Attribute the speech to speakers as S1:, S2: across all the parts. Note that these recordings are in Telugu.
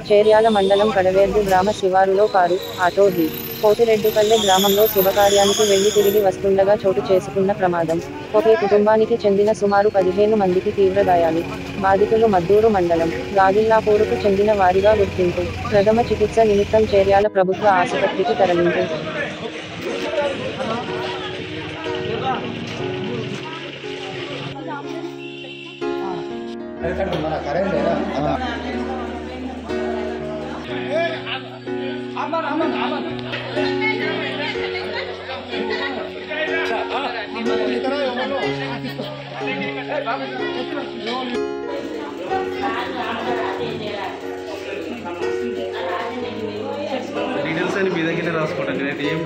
S1: చేర్యాల మండలం కడవేర్దు గ్రామ శివారులో కారు, ఆటో ఢీ పోతిరెడ్డిపల్లె గ్రామంలో శుభకార్యానికి వెళ్లి తిరిగి వస్తుండగా చోటు చేసుకున్న ప్రమాదం. ఒకే కుటుంబానికి చెందిన సుమారు 15 మందికి తీవ్ర గాయాలు. బాధితులు మద్దూరు మండలం గాగిల్లాపూరుకు చెందిన వారిగా గుర్తింపు. ప్రథమ చికిత్స నిమిత్తం చేర్యాల ప్రభుత్వ ఆసుపత్రికి తరలింపు.
S2: డీటెయిల్స్ అని మీ దగ్గర రాసుకోండి. నేను ఏం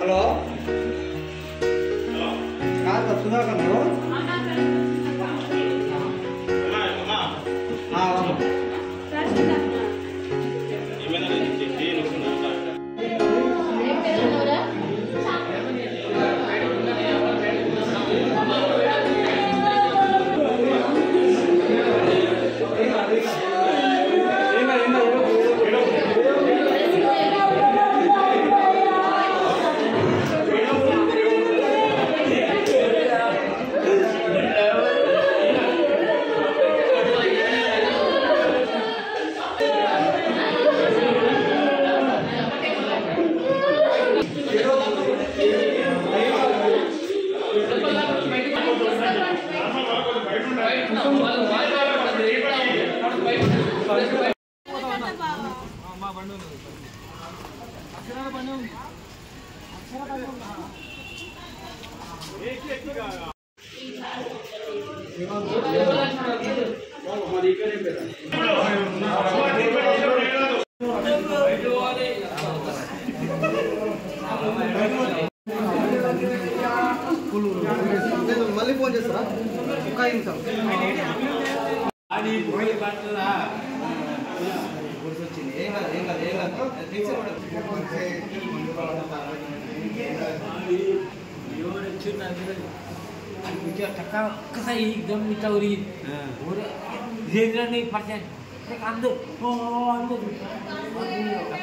S2: హలో సుధాకర్ మళ్ళీ ఫోన్ చేస్తారా?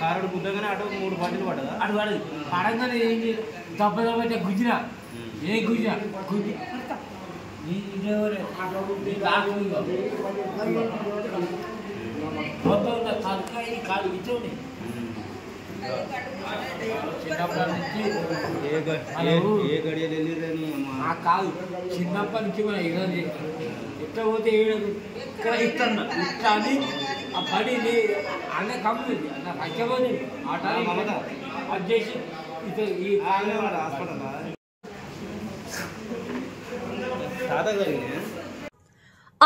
S2: కారుడు గుద్దగానే అటు 3 పాటలు పడదా? అటు పడదు. పడంగానే ఏం దెబ్బ దెబ్బ గుజ్జినా ఏ గుజ్జా గుజ్జి కాలు ఇచ్చోండి. చిన్నప్పటి నుంచి ఆ కాదు చిన్నప్పటి నుంచి మనం ఈరోజు ఎట్లా పోతే ఏడు ఇక్కడ ఇస్తాను ఇట్లా అని ఆ పడి అన్న కంప్లీట్ నాకు కష్టపోయి ఆ టైం అది చేసి ఈ హాస్పిటల్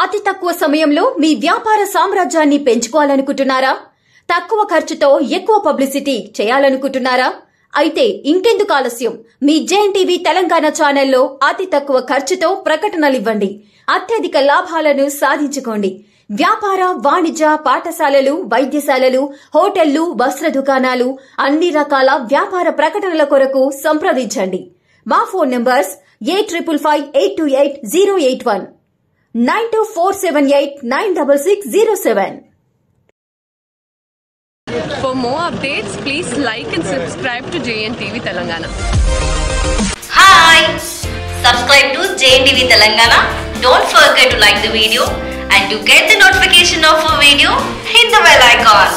S3: అతి తక్కువ సమయంలో మీ వ్యాపార సామ్రాజ్యాన్ని పెంచుకోవాలనుకుంటున్నారా? తక్కువ ఖర్చుతో ఎక్కువ పబ్లిసిటీ చేయాలనుకుంటున్నారా? అయితే ఇంకెందుకు ఆలస్యం? మీ జేఎన్టీవీ తెలంగాణ ఛానల్లో అతి తక్కువ ఖర్చుతో ప్రకటనలివ్వండి. అత్యధిక లాభాలను సాధించుకోండి. వ్యాపార, వాణిజ్య, పాఠశాలలు, వైద్యశాలలు, హోటళ్లు, వస్త్ర దుకాణాలు, అన్ని రకాల వ్యాపార ప్రకటనల కొరకు సంప్రదించండి. మా phone numbers 8558288081 9247896607.
S4: For more updates, please like and subscribe to JNTV Telangana.
S5: Hi! Subscribe to JNTV Telangana. Don't forget to like the video and to get the notification of a video, hit the bell icon.